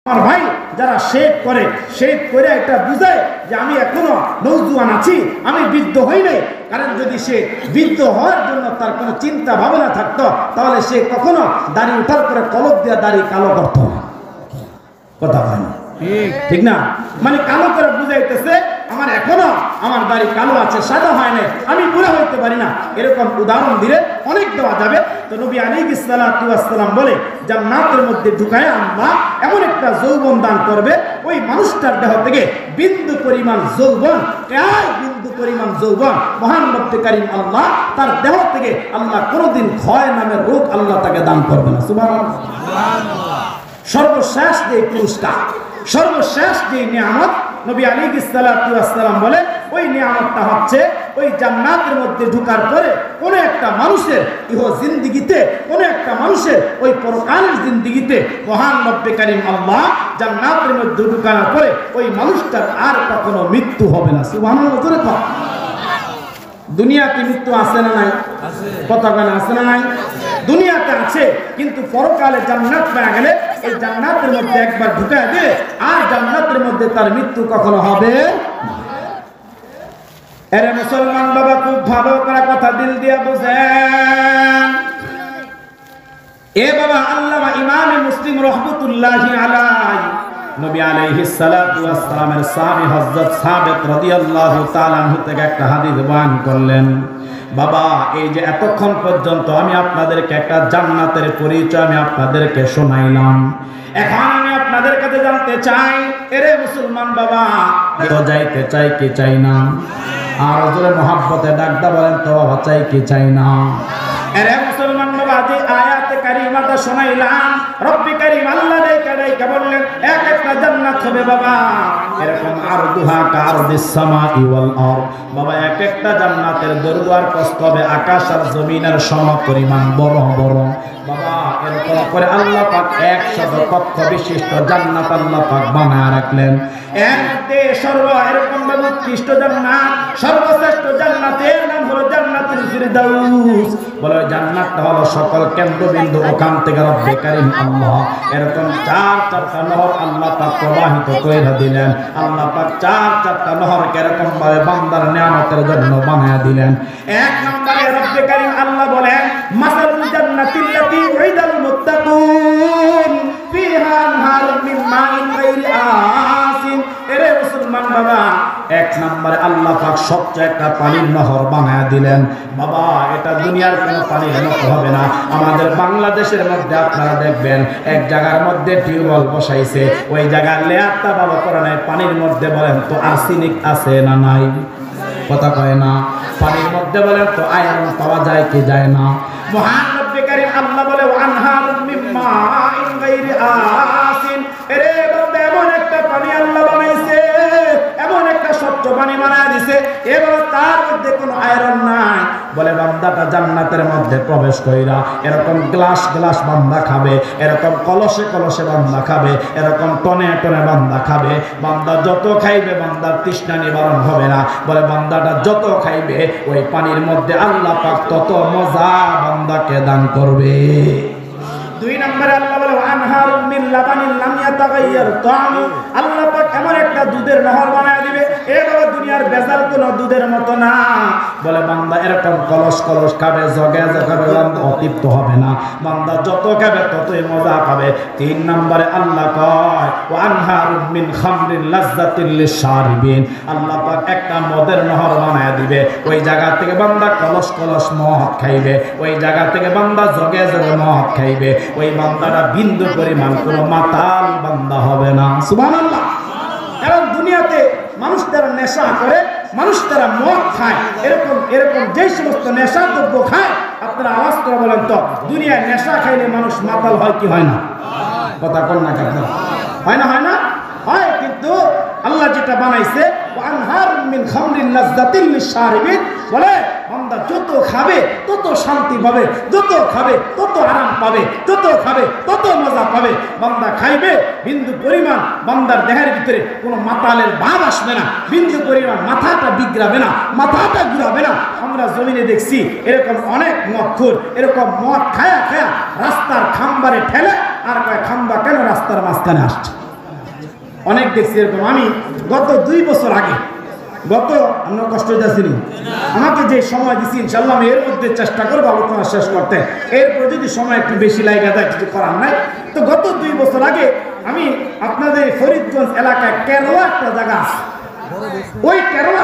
আমার ভাই যারা শেভ করে এটা বুঝায় যে আমি এখনো নৌজওয়ান আছি, আমি বৃদ্ধ হই নাই। কারণ যদি সে বৃদ্ধ হওয়ার জন্য তার কোনো চিন্তা ভাবনা থাকতো তাহলে সে কখনো দাড়ি উঠার পরে কলপ দিয়ে দাড়ি কালো করতো না। কথা হয় না, ঠিক না? মানে কালো করে বুঝাইতেছে আমার এখনো আমার দাড়ি কালো আছে, সাদা হয় না, আমি বুড়া হইতে পারি না। এরকম উদাহরণ দিলে অনেক দেওয়া যাবে। তো নবী আলাইহিস সালাতু ওয়াস সালাম বলে জান্নাতের মধ্যে ঢুকায় আল্লাহ এমন একটা যৌবন দান করবে, ওই মানুষটার দেহ থেকে বিন্দু পরিমাণ যৌবন, বিন্দু পরিমাণ যৌবন মহান রব্বে কারীম আল্লাহ তার দেহ থেকে আল্লাহ কোনোদিন ক্ষয় নামের রোগ আল্লাহ তাকে দান করবে না। সুবহানাল্লাহ। সর্বশেষ যে পুরস্কার, সর্বশেষ যে নিয়ামত নবী আলাইহিস সালাতু ওয়াস সালাম বলে ওই নিয়ামতটা হচ্ছে ওই জান্নাতের মধ্যে ঢোকার পরে কোন একটা মানুষের ইহ জিন্দেগিতে, কোন একটা মানুষের ওই পরকালের জিন্দেগিতে মহান রব্বে কারীম আল্লাহ জান্নাতের মধ্যে ঢোকানোর পরে ওই মানুষটার আর কখনো মৃত্যু হবে না। সুবহানাল্লাহ। জোরে কর। দুনিয়াতে মৃত্যু আছে না নাই? কথা বলেন, আছে না নাই? দুনিয়াতে আছে, কিন্তু পরকালে জান্নাত পেয়ে গেলে এই জান্নাতের মধ্যে একবার ঢুকায় দিলে আর জান্নাতের মধ্যে তার মৃত্যু কখনো হবে না। এরে মুসলমান বাবা, খুব ভালো করে কথা দিল দিয়া বুঝেন। এ বাবা, আল্লামা ইমামে মুসলিম রাহমাতুল্লাহি আলাইহি নবী আলাইহিস সালাতু ওয়াস সালামের সাহাবী হযরত সাবিত রাদিয়াল্লাহু তাআলা আনহু থেকে একটা হাদিস বয়ান করলেন। বাবা, এই যে এতক্ষণ পর্যন্ত আমি আপনাদেরকে একটা জান্নাতের পরিচয় আমি আপনাদেরকে শোনাইলাম, এখন আমি আপনাদের কাছে জানতে চাই, এরে মুসলমান বাবা, তো যাইতে চাই কি চাই না? আর জোরে মহব্বতে ডাকদা বলেন তো বাবা, চাই কি চাই না? এরে মুসলমান বাবা, যে আয়াতে কারিমাটা শোনাইলাম, রব্বি কারীম আল্লাহ ডাইকা বললেন এক একটা জান্নাত হবে বাবা, এরকম আরদুহা কারদিস সামাই ওয়াল আরদ। বাবা, এক একটা জান্নাতের দরজা প্রস্থ হবে আকাশ আর জমিনের সমপরিমাণ বড় বড়। বাবা, এরকম করে আল্লাহ পাক 100 কক্ষ বিশিষ্ট জান্নাত আল্লাহ পাক বানায় রাখলেন। এর মধ্যে এরকম ভাবে উৎকৃষ্ট জান্নাত, সর্বশ্রেষ্ঠ জান্নাতের নাম হলো জান্নাতুল ফিরদাউস। বলে জান্নাতটা হলো সকল কেন্দ্রবিন্দু, ওখান থেকে রব্বে কারীম আল্লাহ এরকম চারটা নহর আল্লাহ পাক প্রবাহিত করে দিলেন। আল্লাহ পাক চারটা নহরকে এরকম ভাবে বান্দার নিয়ামতের জন্য বানায় দিলেন। এক নম্বরে রব্বে কারীম আল্লাহ বলেন মাসালুল জান্নাতিল্লাতী উইদাল মুত্তাকুন ফিহা আনহারুম মিন মাইন গায়রি আসিন। এরে মুসলমান বাবা, এক নম্বরে আল্লাহ পাক সবচেয়ে একটা পানির নহর বানায় দিলেন। বাবা, এটা দুনিয়ার কোনো পানির মতো হবে না। আমাদের বাংলাদেশের মধ্যে আপনারা দেখবেন এক জায়গার মধ্যে টিউবওয়েল বসাইছে, ওই জায়গার লেয়ারটা ভালো করে নাই, পানির মধ্যে বলেন তো আর্সেনিক আছে না নাই? কথা কয় না। পানির মধ্যে বলেন তো আয়রন পাওয়া যায় কি যায় না? মহান রব্বে কারীম আল্লাহ বলে আনহারুম মিন মাইন গায়রি আসিন। এরে বান্দা, এমন একটা পানি আল্লাহ বানাইছে, এমন একটা স্বচ্ছ পানি বানায় দিছে, এবার তার মধ্যে কোনো আয়রন নাই। বলে বান্দাটা জান্নাতের মধ্যে প্রবেশ কইরা এরকম গ্লাস গ্লাস বান্দা খাবে, এরকম কলসে কলসে বান্দা খাবে, এরকম টনে টনে বান্দা খাবে। বান্দা যত খাইবে বান্দার তৃষ্ণা নিবারণ হবে না। বলে বান্দাটা যত খাইবে ওই পানির মধ্যে আল্লাহ পাক তত মজা বান্দাকে দান করবে। দুই নম্বরে আল্লাহ বলে আনহারুম মিন লাবানিন লাম ইয়াতাগায়্যার তা'আমু। আল্লাহ পাক এমন একটা দুধের নহর বানায় দিবে, এ বাবা দুনিয়ার ভেজাল কোনো দুধের মতো না। বলে বান্দা এরকম কলস কলস খাবে, জগে জগে বান্দা অতৃপ্ত হবে না। বান্দা যত খাবে ততই মজা পাবে। তিন নম্বরে আল্লাহ কয় ওয়া আনহারুম মিন খামরিন লাযযাতিল লিশারিবিন। আল্লাহ পাক একটা মদের নহর বানায় দিবে, ওই জায়গা থেকে বান্দা কলস কলস মদ খাইবে, ওই জায়গা থেকে বান্দা জগে জগে মদ খাইবে। ওই বান্দাটা বিন্দু পরিমাণ কোনো মাতাল বান্দা হবে না। সুবহানাল্লাহ। কারণ দুনিয়াতে মানুষ তারা নেশা করে, মানুষ তারা মদ খায়, এরকম এরকম যে সমস্ত নেশা দ্রব্য খায়, আপনারা আওয়াজ করে বলেন তো দুনিয়ায় নেশা খাইলে মানুষ মাতাল হয় কি হয় না? কথা কর না কেন? হয় না? হয় না? হয়। কিন্তু আল্লাহ যেটা বানাইছে আনহারুম মিন খামরিন লাযযাতিল লিশারিবিন, বলে বান্দা যত খাবে তত শান্তি পাবে, যত খাবে তত আরাম পাবে, যত খাবে তত মজা পাবে। বান্দা খাইবে, বিন্দু পরিমাণ বান্দার দেহের ভিতরে কোনো মাতালের ভাব আসবে না, বিন্দু পরিমাণ মাথাটা বিগড়াবে না, মাথাটা ঘুরাবে না। আমরা জমিনে দেখছি এরকম অনেক মদখোর এরকম মদ খায়া খায়া রাস্তার খাম্বারে ঠেলে, আর কয় খাম্বা কেন রাস্তার মাঝখানে আসছে? অনেক দেখছি এরকম। আমি গত 2 বছর আগে, আমরা কষ্ট দিয়েছিনি, আমাকে যে সময় দিচ্ছি ইনশাল্লাহ আমি এর মধ্যে চেষ্টা করবো আলোচনা শেষ করতে। এরপর যদি সময় একটু বেশি লাগে যায়, কিছু করার নাই। তো গত 2 বছর আগে আমি আপনাদের ফরিদগঞ্জ এলাকায় কেরলা একটা জায়গা আছে, ওই কেরলা